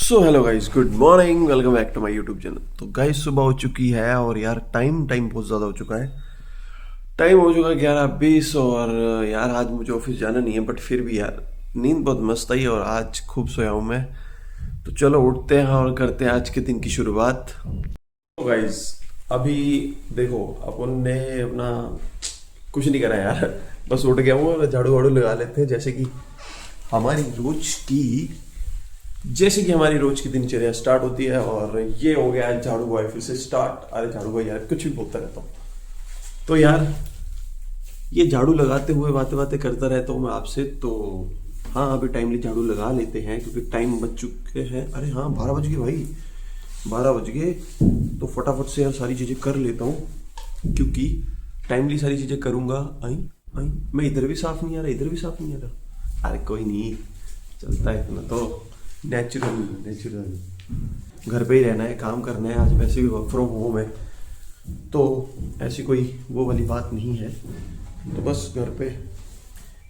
So hello guys, good morning, welcome back to my YouTube channel. तो guys सुबह हो चुकी है और यार टाइम बहुत ज़्यादा हो चुका है। टाइम हो चुका है 11:20 और यार आज मुझे ऑफिस जाना नहीं है, बट फिर भी यार नींद बहुत मस्त आई और आज खूब सोया हूँ मैं। तो चलो उठते हैं और करते हैं आज के दिन की शुरुआत। तो गाइस अभी देखो, अपन ने अपना कुछ नहीं करा यार, बस उठ गया हूँ और झाड़ू वाड़ू लगा लेते हैं। हमारी रोज की जैसे कि हमारी रोज की दिनचर्या स्टार्ट होती है। और ये हो गया है झाड़ू बॉय फिर से स्टार्ट। अरे झाड़ू बॉय यार कुछ भी बोलता रहता हूँ। तो यार ये झाड़ू लगाते हुए बातें बातें करता रहता हूँ मैं आपसे। तो हाँ, अभी टाइमली झाड़ू लगा लेते हैं क्योंकि टाइम बज चुके हैं। अरे हाँ, 12 बज गए भाई, 12 बज गए। तो फटाफट से यार सारी चीज़ें कर लेता हूँ क्योंकि टाइमली सारी चीज़ें करूँगा। आई आई मैं इधर भी साफ नहीं आ रहा, इधर भी साफ नहीं आ रहा। अरे कोई नहीं, चलता है इतना तो। नेचुरल घर पे ही रहना है, काम करना है। आज वैसे भी वर्क फ्रॉम होम है तो ऐसी कोई वो वाली बात नहीं है। तो बस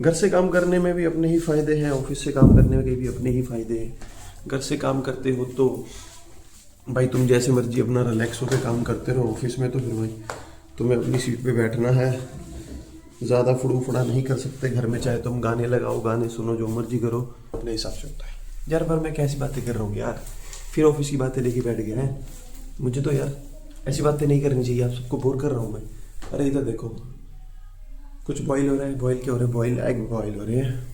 घर से काम करने में भी अपने ही फायदे हैं, ऑफिस से काम करने में भी अपने ही फायदे हैं। घर से काम करते हो तो भाई तुम जैसे मर्जी अपना रिलैक्स होकर काम करते रहो। ऑफिस में तो फिर भाई तुम्हें अपनी सीट पे बैठना है, ज़्यादा फुड़ू फुड़ा नहीं कर सकते। घर में चाहे तुम गाने लगाओ, गाने सुनो, जो मर्जी करो, अपने हिसाब से होता है। यार पर मैं कैसी बातें कर रहा हूँ यार, फिर ऑफिस की बातें लेके बैठ गए हैं। मुझे तो यार ऐसी बातें नहीं करनी चाहिए, आप सबको बोर कर रहा हूँ मैं। अरे इधर देखो, कुछ बॉईल हो रहा है। बॉईल क्या हो रहा है? बॉईल एग बॉईल हो रहे हैं।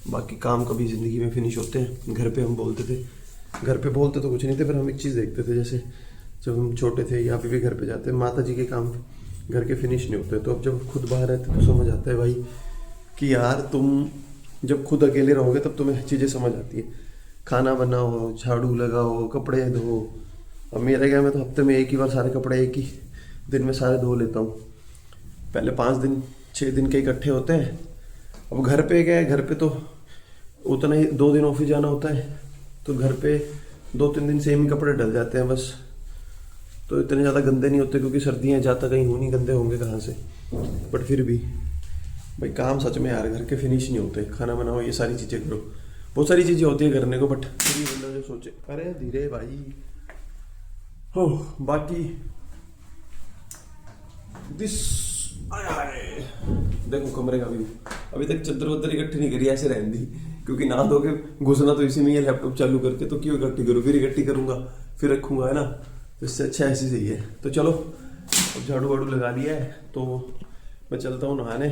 बाकी काम कभी ज़िंदगी में फिनिश होते हैं। घर पे बोलते तो कुछ नहीं थे, पर हम एक चीज़ देखते थे। जैसे जब हम छोटे थे या अभी भी घर पे जाते हैं, माता जी के काम घर के फिनिश नहीं होते। तो अब जब खुद बाहर रहते तो समझ आता है भाई कि यार तुम जब खुद अकेले रहोगे तब तुम्हें चीज़ें समझ आती है। खाना बनाओ, झाड़ू लगाओ, कपड़े धो। अब मेरे क्या, मैं तो हफ्ते में एक ही बार सारे कपड़े एक ही दिन में सारे धो लेता हूँ। पहले 5 दिन 6 दिन के इकट्ठे होते हैं। अब घर पे क्या है, घर पे तो उतना ही 2 दिन ऑफिस जाना होता है तो घर पे 2-3 दिन सेम ही कपड़े डल जाते हैं बस। तो इतने ज़्यादा गंदे नहीं होते क्योंकि सर्दियाँ जाता कहीं हो नहीं, गंदे होंगे कहाँ से। बट फिर भी भाई काम सच में यार घर के फिनिश नहीं होते। खाना बनाओ, ये सारी चीज़ें करो, बहुत सारी चीज़ें होती है करने को। बट फिर भी बंदा जो सोचे, अरे धीरे भाई हो। बाकी दिस आए देखो कमरे का भी अभी तक चद्दर वद्दर इकट्ठी नहीं करी, ऐसे रहने दी क्योंकि नहा धो के घुसना तो इसी में ही, लैपटॉप चालू करके। तो क्यों इकट्ठी करूँ, फिर इकट्ठी करूँगा फिर रखूँगा, है ना। तो इससे अच्छा ऐसे सही है। तो चलो अब झाड़ू वाड़ू लगा लिया है तो मैं चलता हूँ नहाने।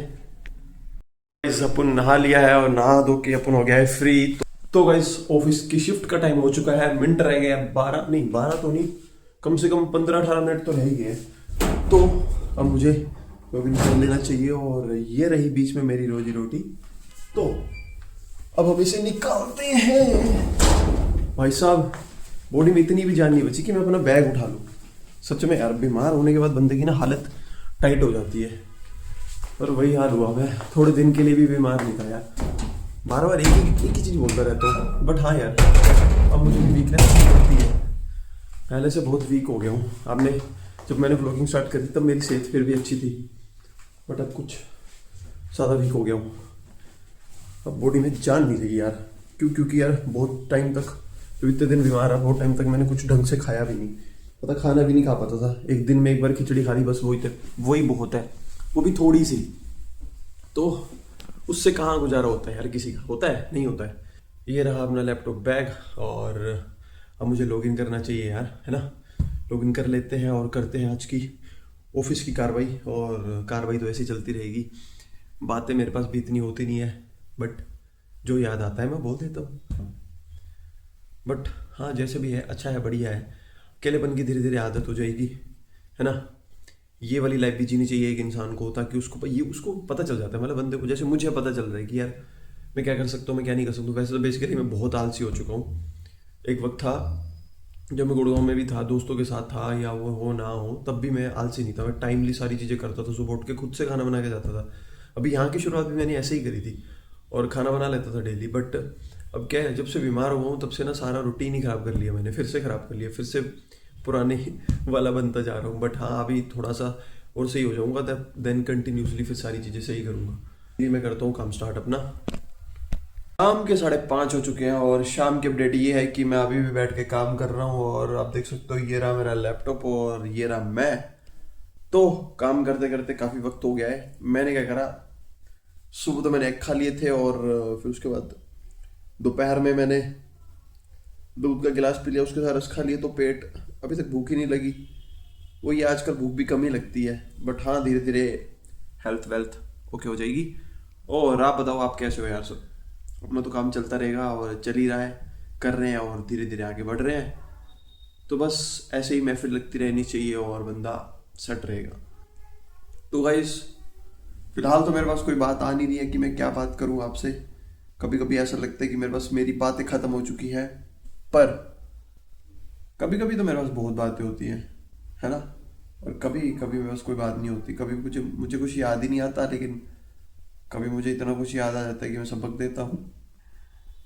अपन नहा लिया है और नहा धो के अपन हो गया है फ्री। तो गाइस ऑफिस की शिफ्ट का टाइम हो चुका है। मिनट रह गए हैं 12 तो नहीं, कम से कम 15-18 मिनट तो रह ही गए। तो अब मुझे लॉगिन कर लेना चाहिए और ये रही बीच में मेरी रोजी रोटी। तो अब हम इसे निकालते हैं। भाई साहब बॉडी में इतनी भी जान नहीं बची कि मैं अपना बैग उठा लूँ। सच में यार बीमार होने के बाद बंदे की ना हालत टाइट हो जाती है। पर वही हाल हुआ, मैं थोड़े दिन के लिए भी बीमार नहीं था यार। बार बार एक ही चीज़ बोलता रहता हूँ। बट हाँ यार, अब मुझे भी वीकनेस होती है। पहले से बहुत वीक हो गया हूँ। जब मैंने व्लॉगिंग स्टार्ट करी तब मेरी सेहत फिर भी अच्छी थी, बट अब कुछ ज़्यादा वीक हो गया हूँ। अब बॉडी में जान नहीं रही यार। क्योंकि यार बहुत टाइम तक, जब इतने दिन बीमार रहा, बहुत टाइम तक मैंने कुछ ढंग से खाया भी नहीं। पता, खाना भी नहीं खा पाता था। एक दिन में एक बार खिचड़ी खा ली बस, वही बहुत है, वो भी थोड़ी सी। तो उससे कहाँ गुजारा होता है यार किसी का? होता है? नहीं होता है। ये रहा अपना लैपटॉप बैग और अब मुझे लॉगिन करना चाहिए यार, है ना। लॉगिन कर लेते हैं और करते हैं आज की ऑफिस की कार्रवाई। और कार्रवाई तो ऐसी चलती रहेगी। बातें मेरे पास भी इतनी होती नहीं है, बट जो याद आता है मैं बोल देता हूँ। बट हाँ, जैसे भी है अच्छा है, बढ़िया है। अकेलेपन की धीरे धीरे आदत हो जाएगी, है ना। ये वाली लाइफ भी जीनी चाहिए एक इंसान को, ताकि उसको पता चल जाता है, मतलब बंदे को। जैसे मुझे पता चल रहा है कि यार मैं क्या कर सकता हूँ, मैं क्या नहीं कर सकता हूँ। वैसे तो बेसिकली मैं बहुत आलसी हो चुका हूँ। एक वक्त था जब मैं गुड़गांव में भी था, दोस्तों के साथ था या वो हो ना हो, तब भी मैं आलसी नहीं था। मैं टाइमली सारी चीज़ें करता था, सुबह उठ के खुद से खाना बना के जाता था। अभी यहाँ की शुरुआत भी मैंने ऐसे ही करी थी और खाना बना लेता था डेली। बट अब क्या है, जब से बीमार हुआ हूँ तब से ना सारा रूटीन ही ख़राब कर लिया मैंने। फिर से ख़राब कर लिया, फिर से पुराने वाला बनता जा रहा हूँ। बट हाँ, अभी थोड़ा सा और सही हो जाऊँगा, तब देन कंटिन्यूसली फिर सारी चीज़ें सही करूँगा। ये मैं करता हूँ काम स्टार्ट अपना। शाम के 5:30 हो चुके हैं और शाम की अपडेट ये है कि मैं अभी भी बैठ के काम कर रहा हूँ और आप देख सकते हो ये रहा मेरा लैपटॉप और ये रहा मैं। तो काम करते करते काफ़ी वक्त हो गया है। मैंने क्या करा, सुबह तो मैंने एग खा लिए थे और फिर उसके बाद दोपहर में मैंने दूध का गिलास पी लिया, उसके साथ रस खा लिया, तो पेट अभी तक भूख ही नहीं लगी। वो ये आजकल भूख भी कम ही लगती है, बट हाँ धीरे धीरे हेल्थ वेल्थ ओके हो जाएगी। और आप बताओ आप कैसे हो यार? सब अपना तो काम चलता रहेगा और चल ही रहा है, कर रहे हैं और धीरे धीरे आगे बढ़ रहे हैं। तो बस ऐसे ही महफिल लगती रहनी चाहिए और बंदा सेट रहेगा। तो गाइस फिलहाल तो मेरे पास कोई बात आ नहीं रही है कि मैं क्या बात करूं आपसे। कभी कभी ऐसा लगता है कि मेरे पास मेरी बातें खत्म हो चुकी है, पर कभी कभी तो मेरे पास बहुत बातें होती हैं, है ना। और कभी कभी मेरे पास कोई बात नहीं होती, कभी मुझे कुछ याद ही नहीं आता, लेकिन कभी मुझे इतना कुछ याद आ जाता है कि मैं सबक देता हूँ।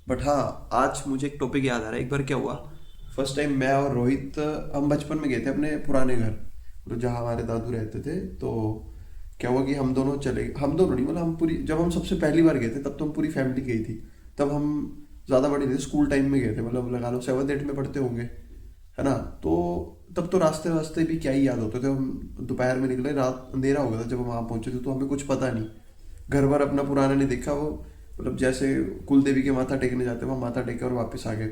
बट हाँ आज मुझे एक टॉपिक याद आ रहा है। एक बार क्या हुआ, फर्स्ट टाइम मैं और रोहित हम बचपन में गए थे अपने पुराने घर, तो जहाँ हमारे दादू रहते थे। तो क्या हुआ कि हम दोनों चले, हम दोनों नहीं मतलब हम पूरी, जब हम सबसे पहली बार गए थे तब तो हम पूरी फैमिली गई थी। तब हम ज़्यादा बड़े नहीं थे, स्कूल टाइम में गए थे, मतलब लगा लो 7-8 में पढ़ते होंगे, है ना। तो तब तो रास्ते रास्ते भी क्या ही याद होते थे। हम दोपहर में निकले, रात अंधेरा हो गया था जब हम वहाँ पहुँचे थे, तो हमें कुछ पता नहीं, घर भर अपना पुराना नहीं देखा। वो मतलब जैसे कुल देवी के माथा टेकने जाते वहाँ माथा टेके और वापस आ गए।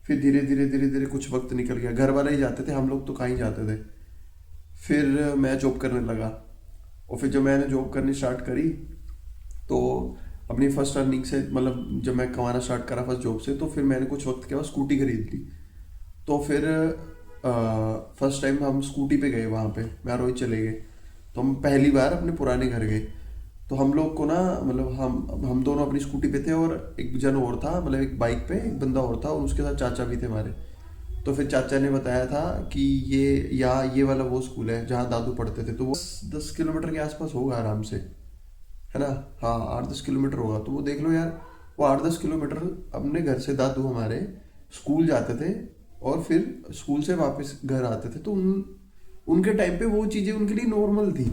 फिर धीरे धीरे धीरे धीरे कुछ वक्त निकल गया, घर वाले ही जाते थे, हम लोग तो कहीं जाते थे। फिर मैं जॉब करने लगा, और फिर जब मैंने जॉब करनी स्टार्ट करी तो अपनी फर्स्ट अर्निंग से, मतलब जब मैं कमाना स्टार्ट करा फर्स्ट जॉब से, तो फिर मैंने कुछ वक्त के बाद स्कूटी खरीद ली। तो फिर फर्स्ट टाइम हम स्कूटी पे गए, वहाँ पे मैं रोहित चले गए। तो हम पहली बार अपने पुराने घर गए। तो हम लोग को ना, मतलब हम दोनों अपनी स्कूटी पे थे और एक जन और था, मतलब एक बाइक पे एक बंदा और था, और उसके साथ चाचा भी थे हमारे। तो फिर चाचा ने बताया था कि ये वाला वो स्कूल है जहाँ दादू पढ़ते थे। तो वो 10 किलोमीटर के आसपास होगा आराम से, है ना। हाँ 8-10 किलोमीटर होगा। तो वो देख लो यार, वो 8-10 किलोमीटर अपने घर से दादू हमारे स्कूल जाते थे और फिर स्कूल से वापस घर आते थे। तो उनके टाइम पे वो चीज़ें उनके लिए नॉर्मल थी,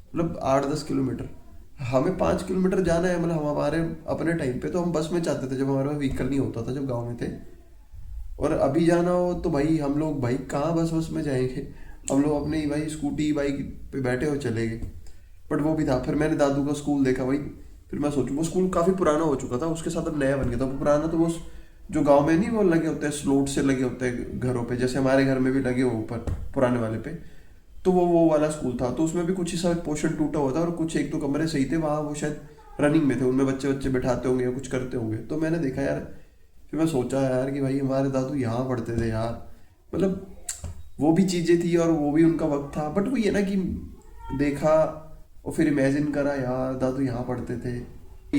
मतलब 8-10 किलोमीटर। हमें 5 किलोमीटर जाना है, मतलब हम हमारे अपने टाइम पे तो हम बस में जाते थे जब हमारे पास व्हीकल नहीं होता था, जब गाँव में थे। और अभी जाना हो तो भाई हम लोग भाई कहाँ बस में जाएंगे, हम लोग अपने ही भाई स्कूटी बाइक पे बैठे हो चले गए। बट वो भी था। फिर मैंने दादू का स्कूल देखा भाई, फिर मैं सोचूं वो स्कूल काफ़ी पुराना हो चुका था, उसके साथ अब नया बन गया था। वो पुराना तो वो जो गांव में नहीं वो लगे होते हैं स्लोट से लगे होते हैं घरों पे, जैसे हमारे घर में भी लगे हो ऊपर पुराने वाले पे, तो वो वाला स्कूल था। तो उसमें भी कुछ ही सा पोर्शन टूटा हुआ था और कुछ एक दो कमरे सही थे, वहाँ वो शायद रनिंग में थे, उनमें बच्चे बच्चे बैठाते होंगे या कुछ करते होंगे। तो मैंने देखा यार, फिर मैं सोचा यार कि भाई हमारे दादू यहाँ पढ़ते थे यार, मतलब वो भी चीज़ें थी और वो भी उनका वक्त था। बट वो ये ना कि देखा और फिर इमेजिन करा यार दादू यहाँ पढ़ते थे,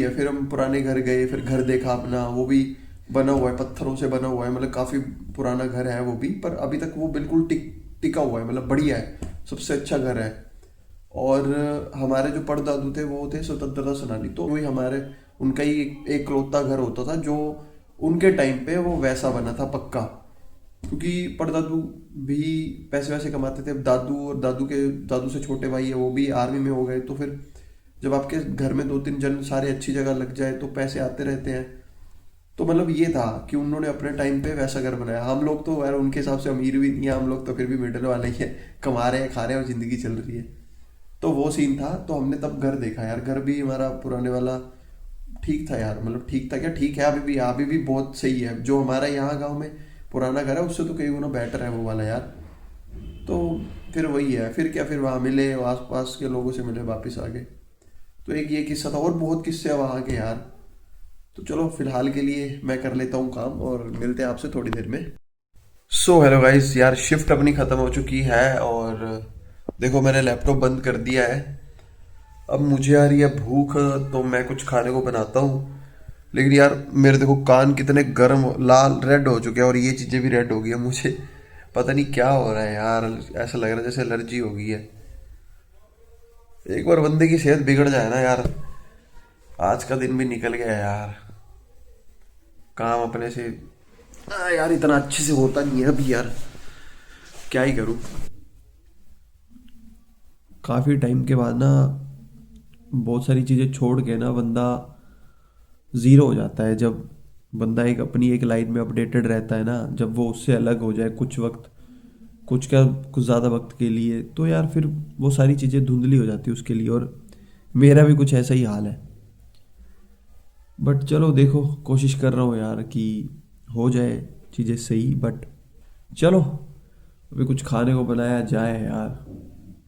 या फिर हम पुराने घर गए, फिर घर देखा अपना, वो भी बना हुआ है, पत्थरों से बना हुआ है, मतलब काफ़ी पुराना घर है वो भी, पर अभी तक वो बिल्कुल टिका हुआ है, मतलब बढ़िया है, सबसे अच्छा घर है। और हमारे जो परदादू थे वो थे स्वतंत्रता सेनानी, तो वही हमारे उनका ही एक इकलौता घर होता था जो उनके टाइम पे वो वैसा बना था पक्का, क्योंकि परदादू भी पैसे वैसे कमाते थे। अब दादू और दादू से छोटे भाई है वो भी आर्मी में हो गए। तो फिर जब आपके घर में 2-3 जन सारे अच्छी जगह लग जाए तो पैसे आते रहते हैं। तो मतलब ये था कि उन्होंने अपने टाइम पे वैसा घर बनाया। हम लोग तो यार उनके हिसाब से अमीर भी नहीं है, हम लोग तो फिर भी मिडिल वाले ही है, कमा रहे हैं खा रहे हैं और जिंदगी चल रही है। तो वो सीन था। तो हमने तब घर देखा यार, घर भी हमारा पुराने वाला ठीक था यार, मतलब ठीक था क्या, ठीक है अभी भी बहुत सही है। जो हमारा यहाँ गांव में पुराना घर है उससे तो कई गुना बेटर है वो वाला यार। तो फिर वही है, फिर क्या, फिर वहाँ मिले, आस पास के लोगों से मिले, वापस आ गए। तो एक ये किस्सा था और बहुत किस्से हैं वहाँ के यार। तो चलो फिलहाल के लिए मैं कर लेता हूँ काम और मिलते हैं आपसे थोड़ी देर में। सो हेलो गाइस, यार शिफ्ट अपनी ख़त्म हो चुकी है और देखो मैंने लैपटॉप बंद कर दिया है। अब मुझे आ रही है भूख, तो मैं कुछ खाने को बनाता हूँ। लेकिन यार मेरे देखो कान कितने गर्म लाल रेड हो चुके हैं और ये चीज़ें भी रेड हो गई है। मुझे पता नहीं क्या हो रहा है यार, ऐसा लग रहा है जैसे एलर्जी हो गई है। एक बार बंदे की सेहत बिगड़ जाए ना यार, आज का दिन भी निकल गया यार। काम अपने से यार इतना अच्छे से होता नहीं है अभी यार, क्या ही करूँ। काफ़ी टाइम के बाद ना बहुत सारी चीज़ें छोड़ के ना बंदा ज़ीरो हो जाता है जब बंदा एक अपनी एक लाइन में अपडेटेड रहता है ना। जब वो उससे अलग हो जाए कुछ वक्त, कुछ ज़्यादा वक्त के लिए, तो यार फिर वो सारी चीज़ें धुंधली हो जाती है उसके लिए। और मेरा भी कुछ ऐसा ही हाल है। बट चलो देखो, कोशिश कर रहा हूँ यार कि हो जाए चीज़ें सही। बट चलो, अभी कुछ खाने को बनाया जाए यार,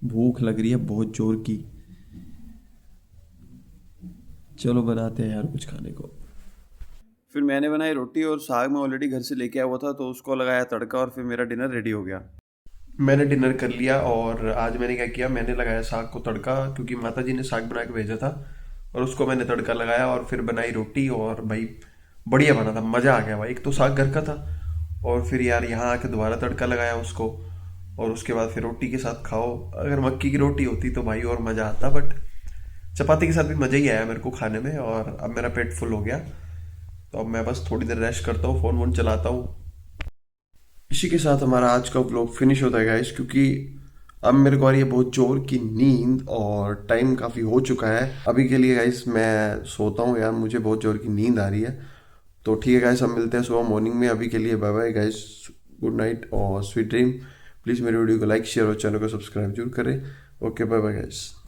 भूख लग रही है बहुत जोर की। चलो बनाते हैं यार कुछ खाने को। फिर मैंने बनाई रोटी और साग मैं ऑलरेडी घर से लेके आया हुआ था, तो उसको लगाया तड़का और फिर मेरा डिनर रेडी हो गया। मैंने डिनर कर लिया और आज मैंने क्या किया, मैंने लगाया साग को तड़का, क्योंकि माता जी ने साग बना के भेजा था और उसको मैंने तड़का लगाया और फिर बनाई रोटी। और भाई बढ़िया बना था, मज़ा आ गया भाई। एक तो साग घर का था और फिर यार यहाँ आके दोबारा तड़का लगाया उसको, और उसके बाद फिर रोटी के साथ खाओ। अगर मक्की की रोटी होती तो भाई और मज़ा आता, बट चपाती के साथ भी मज़ा ही आया मेरे को खाने में। और अब मेरा पेट फुल हो गया, तो अब मैं बस थोड़ी देर रेस्ट करता हूँ, फ़ोन वोन चलाता हूँ। इसी के साथ हमारा आज का व्लॉग फिनिश होता है गाइस, क्योंकि अब मेरे को आ रही है बहुत जोर की नींद और टाइम काफ़ी हो चुका है। अभी के लिए गाइस मैं सोता हूँ यार, मुझे बहुत जोर की नींद आ रही है। तो ठीक है गाइस, हम मिलते हैं सुबह मॉर्निंग में। अभी के लिए bye bye guys, good night और स्वीट ड्रीम। प्लीज़ मेरे वीडियो को लाइक शेयर और चैनल को सब्सक्राइब जरूर करें। Okay bye bye guys.